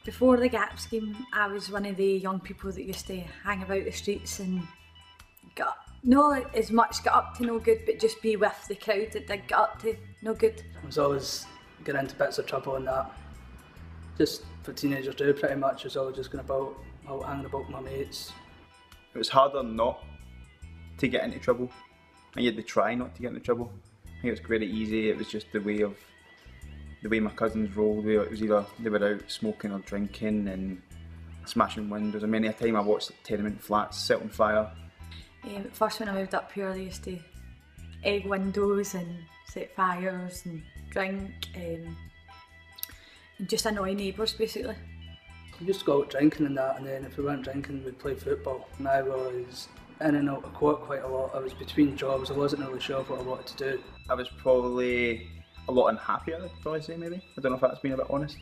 Before the GAP scheme, I was one of the young people that used to hang about the streets and get not as much get up to no good, but just be with the crowd that did get up to no good. I was always getting into bits of trouble and that. Just for teenagers do pretty much. I was always just going about out hanging about with my mates. It was harder not to get into trouble, and you had to try not to get into trouble. I think it was very easy. It was just the way my cousins rolled. It was either they were out smoking or drinking and smashing windows. And many a time I watched tenement flats set on fire. First when I moved up here, they used to egg windows and set fires and drink and just annoy neighbours basically. We used to go out drinking and that, and then if we weren't drinking we'd play football. And I was in and out of court quite a lot. I was between jobs. I wasn't really sure what I wanted to do. I was probably a lot unhappy, I'd probably say maybe. I don't know if that's being a bit honest.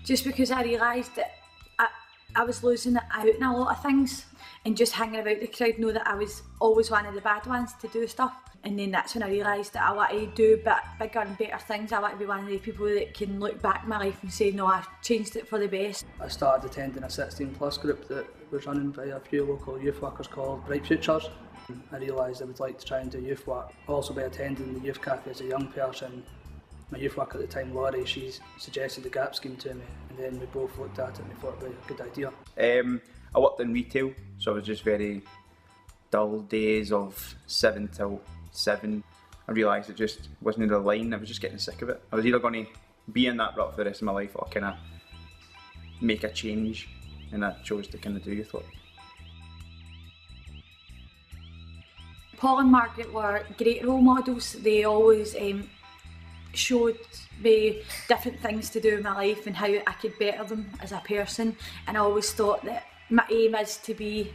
Just because I realised that I was losing it out in a lot of things, and just hanging about the crowd, know that I was always one of the bad ones to do stuff. And then that's when I realised that I want to do bigger and better things. I want to be one of the people that can look back in my life and say, no, I changed it for the best. I started attending a 16 plus group that was running by a few local youth workers called Bright Futures. I realised I would like to try and do youth work. I'll also be attending the youth cafe as a young person. My youth worker at the time, Laurie, she suggested the GAP scheme to me, and then we both looked at it and we thought it would be a good idea. I worked in retail, so I was just very dull days of 7 till 7. I realised it just wasn't in the line. I was just getting sick of it. I was either going to be in that rut for the rest of my life or kind of make a change, and I chose to kind of do youth work. Paul and Margaret were great role models. They always showed me different things to do in my life and how I could better them as a person, and I always thought that my aim is to be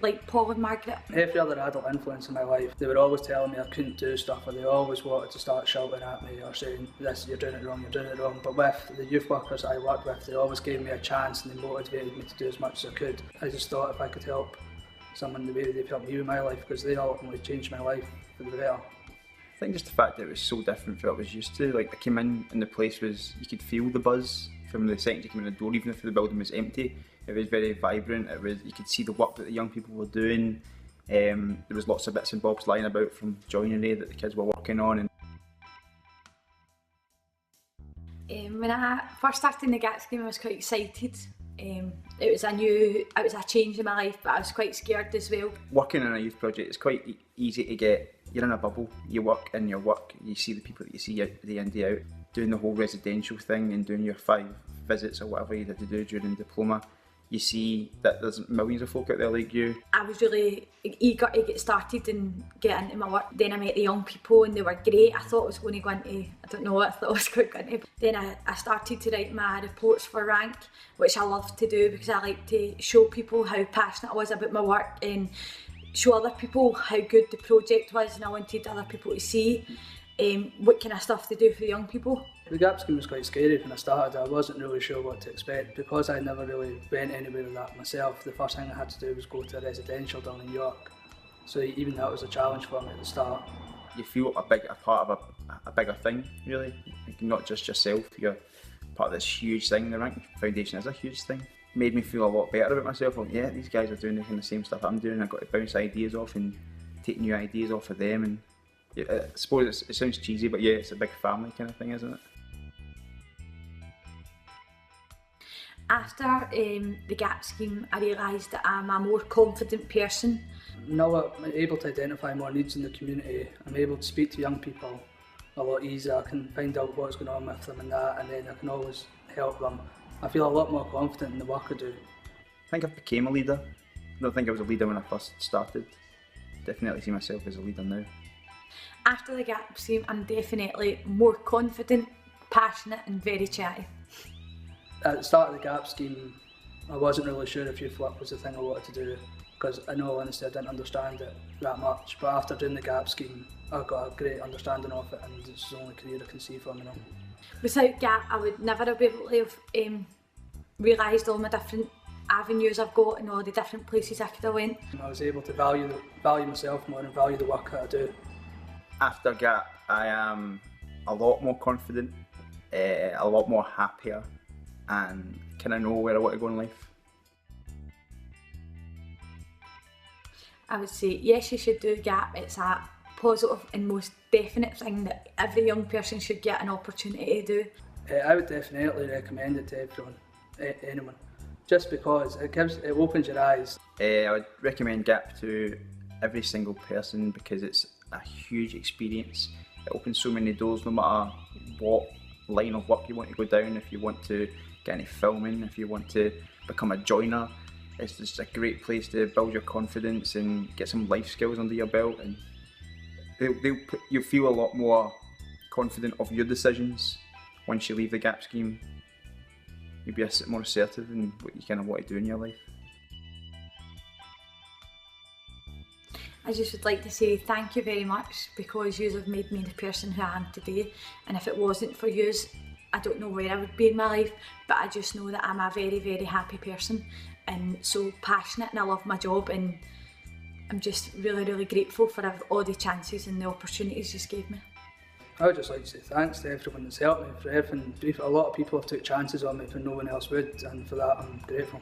like Paul and Margaret. Every other adult influence in my life, they were always telling me I couldn't do stuff, or they always wanted to start shouting at me or saying, this, you're doing it wrong, you're doing it wrong. But with the youth workers I worked with, they always gave me a chance and they motivated me to do as much as I could. I just thought if I could help someone the way they've helped me with my life, because they ultimately changed my life for the better. I think just the fact that it was so different from what I was used to. Like, I came in and the place was, you could feel the buzz from the second you came in the door, even if the building was empty. It was very vibrant. You could see the work that the young people were doing. There was lots of bits and bobs lying about from joinery that the kids were working on. When I first started in the GAP scheme, I was quite excited. It was a change in my life, but I was quite scared as well. Working in a youth project is quite easy to get. You're in a bubble, you work in your work, you see the people that you see day in, day out. Doing the whole residential thing and doing your 5 visits or whatever you had to do during diploma, you see that there's millions of folk out there like you. I was really eager to get started and get into my work. Then I met the young people and they were great. I thought I was going to go into, I don't know what I thought I was going to go into. Then I started to write my reports for Rank, which I love to do because I like to show people how passionate I was about my work and show other people how good the project was, and I wanted other people to see what kind of stuff to do for the young people. The GAP scheme was quite scary when I started. I wasn't really sure what to expect. Because I never really went anywhere with that myself, the first thing I had to do was go to a residential down in York. So even that was a challenge for me at the start. You feel a part of a bigger thing, really. Like, not just yourself, you're part of this huge thing. The Rank Foundation is a huge thing. Made me feel a lot better about myself. Like, yeah, these guys are doing the kind of same stuff I'm doing. I've got to bounce ideas off and take new ideas off of them. And yeah, I suppose it sounds cheesy, but yeah, it's a big family kind of thing, isn't it? After the GAP scheme, I realised that I'm a more confident person. Now I'm able to identify more needs in the community. I'm able to speak to young people a lot easier. I can find out what's going on with them and that, and then I can always help them. I feel a lot more confident in the work I do. I think I've become a leader. I don't think I was a leader when I first started. Definitely see myself as a leader now. After the GAP scheme, I'm definitely more confident, passionate and very chatty. At the start of the GAP scheme, I wasn't really sure if youth work was the thing I wanted to do, because in all honesty I didn't understand it that much. But after doing the GAP scheme, I got a great understanding of it, and it's the only career I can see for me now. Without GAP, I would never have been able to have realised all my different avenues I've got and all the different places I could have went. I was able to value myself more and value the work that I do. After GAP, I am a lot more confident, a lot more happier, and kind of know where I want to go in life. I would say yes, you should do GAP. It's a positive and most definite thing that every young person should get an opportunity to do. I would definitely recommend it to everyone, anyone, just because it opens your eyes. I would recommend GAP to every single person because it's a huge experience. It opens so many doors no matter what line of work you want to go down. If you want to get into filming, if you want to become a joiner, it's just a great place to build your confidence and get some life skills under your belt, and you'll feel a lot more confident of your decisions once you leave the GAP scheme. You'll be a bit more assertive in what you kind of want to do in your life. I just would like to say thank you very much, because you have made me the person who I am today, and if it wasn't for you, I don't know where I would be in my life, but I just know that I'm a very, very happy person and so passionate, and I love my job, and I'm just really, really grateful for all the chances and the opportunities you gave me. I would just like to say thanks to everyone that's helped me, for everything. A lot of people have took chances on me when no one else would, and for that I'm grateful.